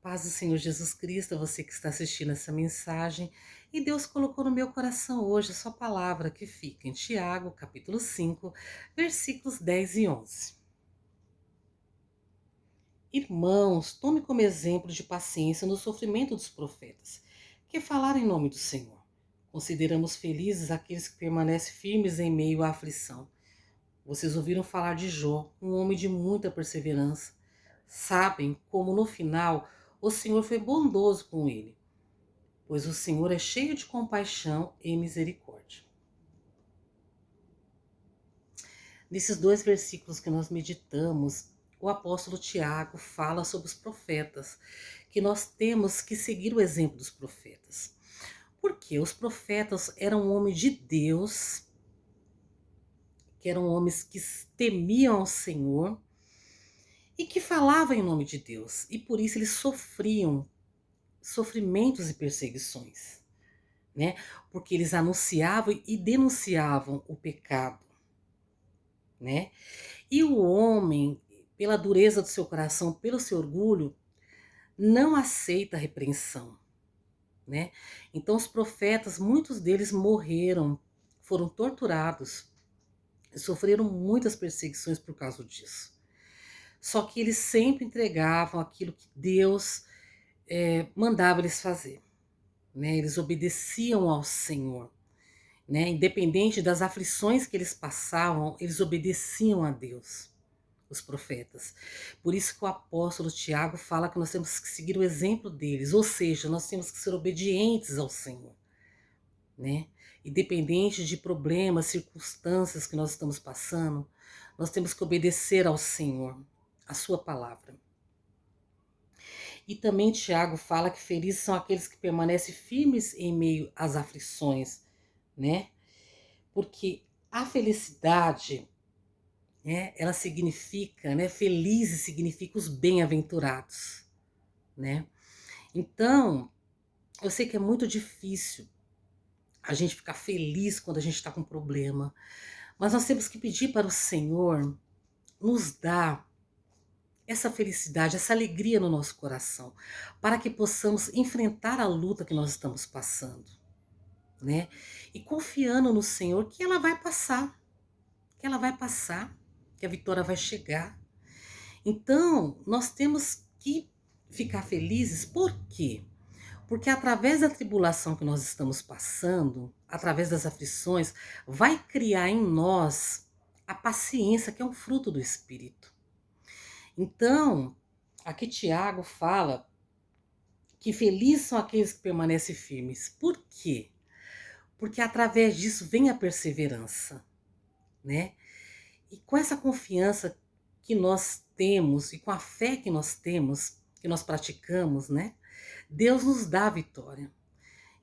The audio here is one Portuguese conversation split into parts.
Paz do Senhor Jesus Cristo, você que está assistindo essa mensagem, e Deus colocou no meu coração hoje a sua palavra que fica em Tiago, capítulo 5, versículos 10 e 11. Irmãos, tome como exemplo de paciência no sofrimento dos profetas, que falaram em nome do Senhor. Consideramos felizes aqueles que permanecem firmes em meio à aflição. Vocês ouviram falar de Jó, um homem de muita perseverança. Sabem como no final o Senhor foi bondoso com ele, pois o Senhor é cheio de compaixão e misericórdia. Nesses dois versículos que nós meditamos, o apóstolo Tiago fala sobre os profetas, que nós temos que seguir o exemplo dos profetas. Porque os profetas eram homens de Deus, que eram homens que temiam ao Senhor e que falavam em nome de Deus. E por isso eles sofriam sofrimentos e perseguições, né? Porque eles anunciavam e denunciavam o pecado, né? E o homem, pela dureza do seu coração, pelo seu orgulho, não aceita a repreensão, né? Então os profetas, muitos deles morreram, foram torturados, sofreram muitas perseguições por causa disso. Só que eles sempre entregavam aquilo que Deus mandava eles fazer, né? Eles obedeciam ao Senhor, né? Independente das aflições que eles passavam, eles obedeciam a Deus, os profetas. Por isso que o apóstolo Tiago fala que nós temos que seguir o exemplo deles, ou seja, nós temos que ser obedientes ao Senhor, né? Independente de problemas, circunstâncias que nós estamos passando, nós temos que obedecer ao Senhor, a sua palavra. E também Tiago fala que felizes são aqueles que permanecem firmes em meio às aflições, né? Porque a felicidade, né, ela significa, né, felizes significa os bem-aventurados, né? Então, eu sei que é muito difícil a gente ficar feliz quando a gente está com problema, mas nós temos que pedir para o Senhor nos dar essa felicidade, essa alegria no nosso coração, para que possamos enfrentar a luta que nós estamos passando, né? E confiando no Senhor que ela vai passar, que ela vai passar, que a vitória vai chegar. Então, nós temos que ficar felizes, por quê? Porque através da tribulação que nós estamos passando, através das aflições, vai criar em nós a paciência, que é um fruto do Espírito. Então, aqui Tiago fala que felizes são aqueles que permanecem firmes. Por quê? Porque através disso vem a perseverança, né? E com essa confiança que nós temos e com a fé que nós temos, que nós praticamos, né? Deus nos dá a vitória.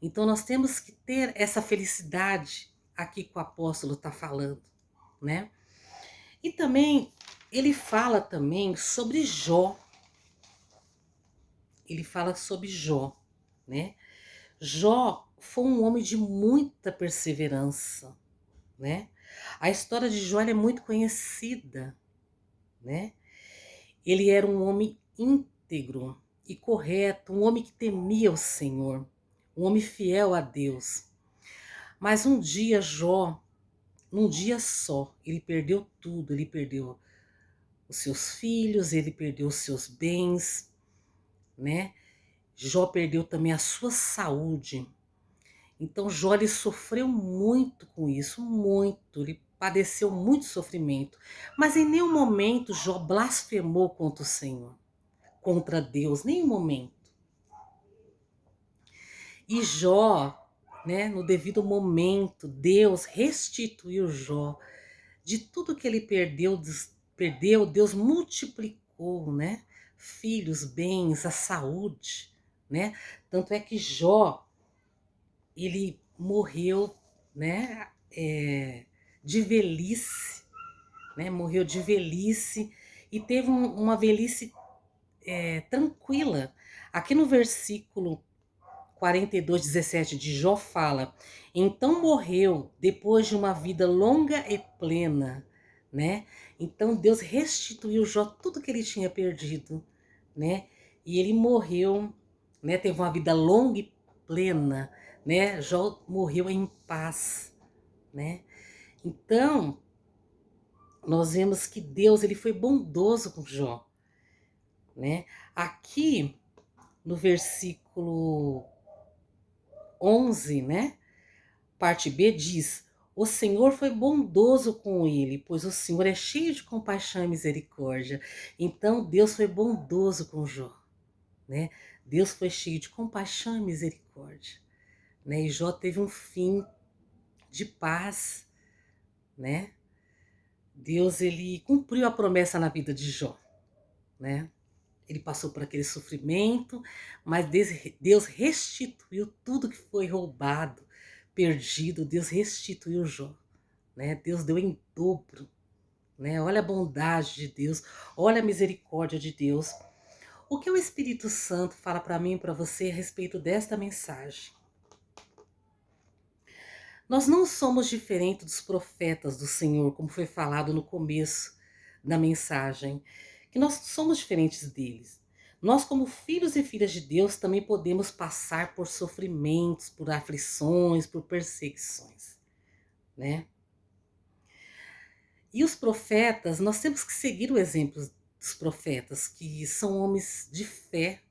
Então nós temos que ter essa felicidade aqui que o apóstolo está falando, né? E também ele fala também sobre Jó. Ele fala sobre Jó, né? Jó foi um homem de muita perseverança, né? A história de Jó é muito conhecida, né? Ele era um homem íntegro e correto, um homem que temia o Senhor, um homem fiel a Deus. Mas um dia Jó, num dia só, ele perdeu tudo, ele perdeu os seus filhos, ele perdeu os seus bens, né? Jó perdeu também a sua saúde. Então Jó ele sofreu muito com isso, muito, ele padeceu muito sofrimento. Mas em nenhum momento Jó blasfemou contra o Senhor, contra Deus, nenhum momento. E Jó, né, no devido momento, Deus restituiu Jó de tudo que ele perdeu, Deus multiplicou, né? Filhos, bens, a saúde, né? Tanto é que Jó, ele morreu, né? De velhice, né? Morreu de velhice e teve uma velhice tranquila. Aqui no versículo 42:17 de Jó fala: então morreu depois de uma vida longa e plena, né? Então Deus restituiu Jó tudo que ele tinha perdido, né? e ele morreu, né? Teve uma vida longa e plena, né? Jó morreu em paz, né? Então, nós vemos que Deus ele foi bondoso com Jó, né? Aqui no versículo 11, né? Parte B diz: O Senhor foi bondoso com ele, pois o Senhor é cheio de compaixão e misericórdia. Então Deus foi bondoso com Jó, né? Deus foi cheio de compaixão e misericórdia, né? E Jó teve um fim de paz, né? Deus ele cumpriu a promessa na vida de Jó, né? Ele passou por aquele sofrimento, mas Deus restituiu tudo que foi roubado, perdido. Deus restituiu Jó, né? Deus deu em dobro, né? Olha a bondade de Deus, olha a misericórdia de Deus. O que o Espírito Santo fala para mim e para você a respeito desta mensagem? Nós não somos diferentes dos profetas do Senhor, como foi falado no começo da mensagem, que nós somos diferentes deles. Nós, como filhos e filhas de Deus, também podemos passar por sofrimentos, por aflições, por perseguições, né? E os profetas, nós temos que seguir o exemplo dos profetas, que são homens de fé,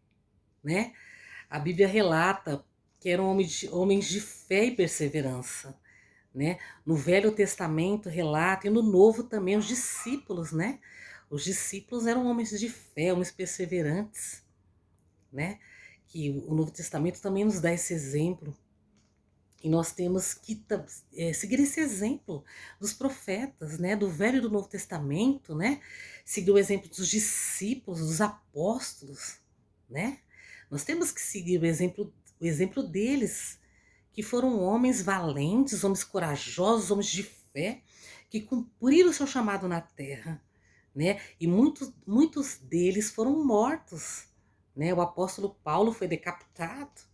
né? A Bíblia relata que eram homens de fé e perseverança, né? No Velho Testamento relata e no Novo também os discípulos, né? Os discípulos eram homens de fé, homens perseverantes, né? Que o Novo Testamento também nos dá esse exemplo. E nós temos que seguir esse exemplo dos profetas, né? Do Velho e do Novo Testamento, né? Seguir o exemplo dos discípulos, dos apóstolos, né? Nós temos que seguir o exemplo deles, que foram homens valentes, homens corajosos, homens de fé, que cumpriram o seu chamado na terra, né? E muitos deles foram mortos, né? O apóstolo Paulo foi decapitado,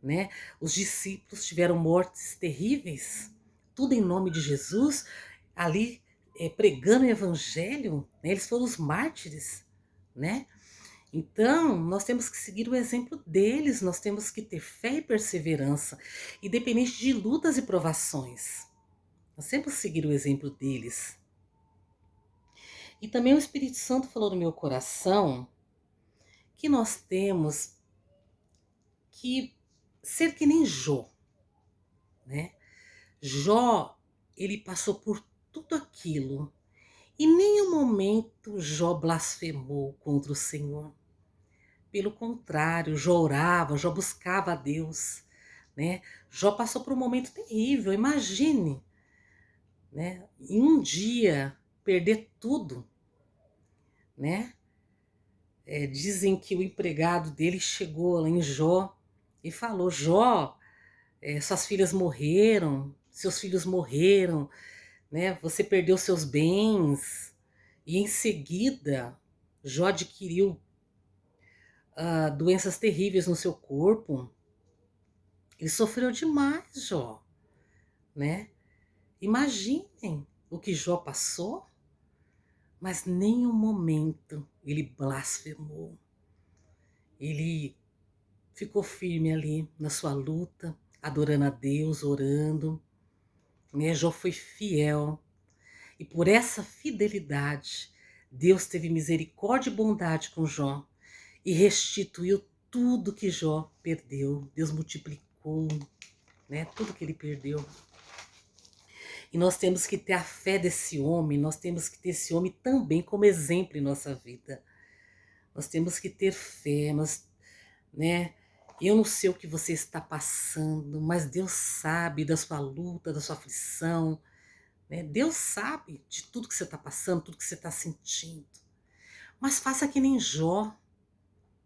né? Os discípulos tiveram mortes terríveis, tudo em nome de Jesus, ali pregando o evangelho, né? Eles foram os mártires, né? Então, nós temos que seguir o exemplo deles, nós temos que ter fé e perseverança, independente de lutas e provações. Nós temos que seguir o exemplo deles. E também o Espírito Santo falou no meu coração que nós temos que ser que nem Jó, né? Jó, ele passou por tudo aquilo e em nenhum momento Jó blasfemou contra o Senhor. Pelo contrário, Jó orava, Jó buscava a Deus, né? Jó passou por um momento terrível, imagine, né? Em um dia perder tudo, né? Dizem que o empregado dele chegou lá em Jó e falou: Jó, suas filhas morreram, seus filhos morreram, né? Você perdeu seus bens. E em seguida, Jó adquiriu doenças terríveis no seu corpo. Ele sofreu demais, Jó, né? Imaginem o que Jó passou, mas nenhum momento ele blasfemou. Ele ficou firme ali na sua luta, adorando a Deus, orando, né? Jó foi fiel. E por essa fidelidade, Deus teve misericórdia e bondade com Jó e restituiu tudo que Jó perdeu. Deus multiplicou, né, tudo que ele perdeu. E nós temos que ter a fé desse homem, nós temos que ter esse homem também como exemplo em nossa vida. Nós temos que ter fé, né? Eu não sei o que você está passando, mas Deus sabe da sua luta, da sua aflição, né? Deus sabe de tudo que você está passando, tudo que você está sentindo. Mas faça que nem Jó,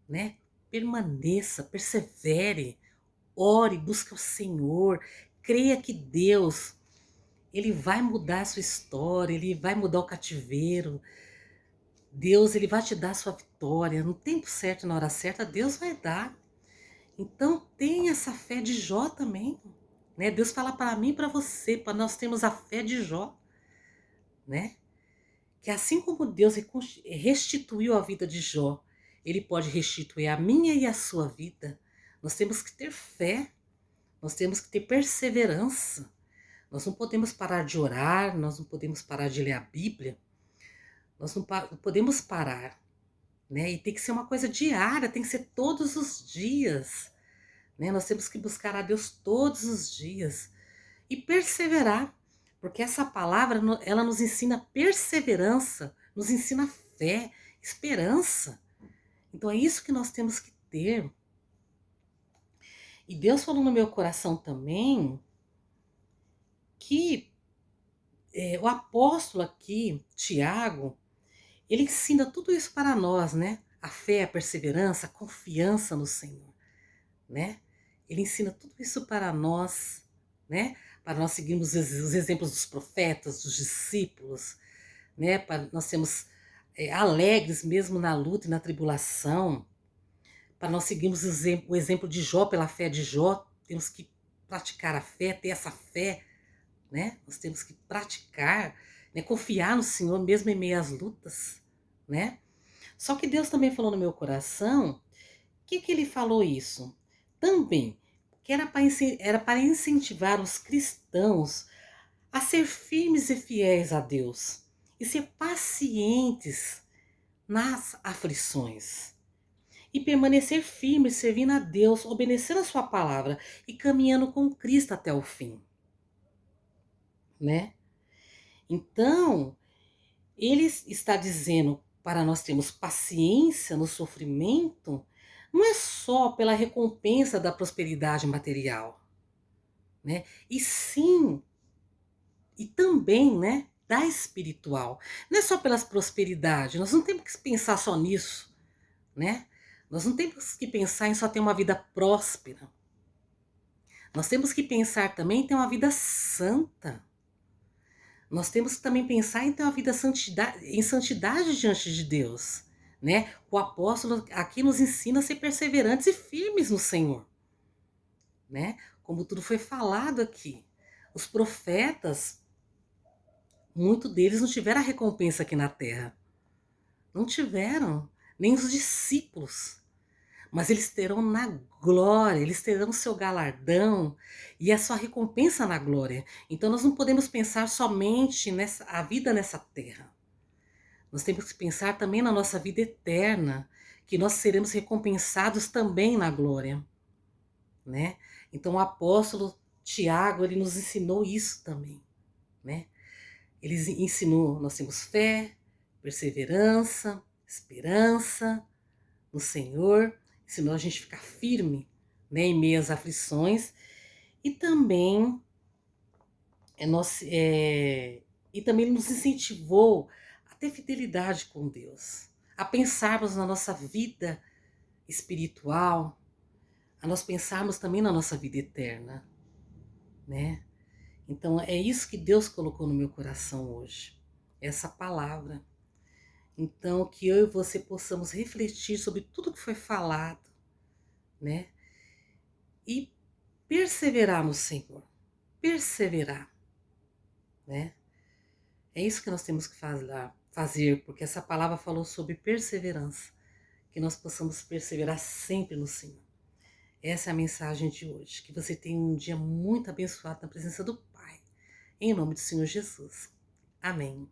né? Permaneça, persevere, ore, busque o Senhor, creia que Deus, Ele vai mudar a sua história, Ele vai mudar o cativeiro. Deus, Ele vai te dar a sua vitória. No tempo certo, na hora certa, Deus vai dar. Então, tenha essa fé de Jó também, né? Deus fala para mim e para você, para nós termos a fé de Jó, né? Que assim como Deus restituiu a vida de Jó, Ele pode restituir a minha e a sua vida. Nós temos que ter fé, nós temos que ter perseverança. Nós não podemos parar de orar, nós não podemos parar de ler a Bíblia, nós não podemos parar, né? E tem que ser uma coisa diária, tem que ser todos os dias, né? Nós temos que buscar a Deus todos os dias e perseverar, porque essa palavra, ela nos ensina perseverança, nos ensina fé, esperança. Então é isso que nós temos que ter. E Deus falou no meu coração também que o apóstolo aqui, Tiago, ele ensina tudo isso para nós, né? A fé, a perseverança, a confiança no Senhor, né? Ele ensina tudo isso para nós, né? Para nós seguirmos os exemplos dos profetas, dos discípulos, né? Para nós sermos alegres mesmo na luta e na tribulação, para nós seguirmos o exemplo de Jó, pela fé de Jó, temos que praticar a fé, ter essa fé, né? Nós temos que praticar, né? Confiar no Senhor mesmo em meio às lutas, né? Só que Deus também falou no meu coração, o que ele falou isso? Também, que era para incentivar os cristãos a ser firmes e fiéis a Deus e ser pacientes nas aflições e permanecer firmes servindo a Deus, obedecendo a sua palavra e caminhando com Cristo até o fim, né? Então, ele está dizendo para nós termos paciência no sofrimento, não é só pela recompensa da prosperidade material, né? E sim, e também, né, da espiritual. Não é só pelas prosperidades, nós não temos que pensar só nisso, né? Nós não temos que pensar em só ter uma vida próspera. Nós temos que pensar também em ter uma vida santa. Nós temos que também pensar em ter uma vida em santidade diante de Deus, né? O apóstolo aqui nos ensina a ser perseverantes e firmes no Senhor, né? Como tudo foi falado aqui. Os profetas, muitos deles não tiveram a recompensa aqui na terra. Não tiveram, nem os discípulos. Mas eles terão na glória, eles terão seu galardão e a sua recompensa na glória. Então nós não podemos pensar somente a vida nessa terra. Nós temos que pensar também na nossa vida eterna, que nós seremos recompensados também na glória, né? Então o apóstolo Tiago, ele nos ensinou isso também, né? Ele ensinou, nós temos fé, perseverança, esperança no Senhor, ensinou a gente a ficar firme, né, em meio às aflições, e também e também nos incentivou a ter fidelidade com Deus, a pensarmos na nossa vida espiritual, a nós pensarmos também na nossa vida eterna, né? Então é isso que Deus colocou no meu coração hoje, essa palavra. Então que eu e você possamos refletir sobre tudo que foi falado, né? E perseverar no Senhor, perseverar, né? É isso que nós temos que fazer, porque essa palavra falou sobre perseverança, que nós possamos perseverar sempre no Senhor. Essa é a mensagem de hoje, que você tenha um dia muito abençoado na presença do Pai, em nome do Senhor Jesus. Amém.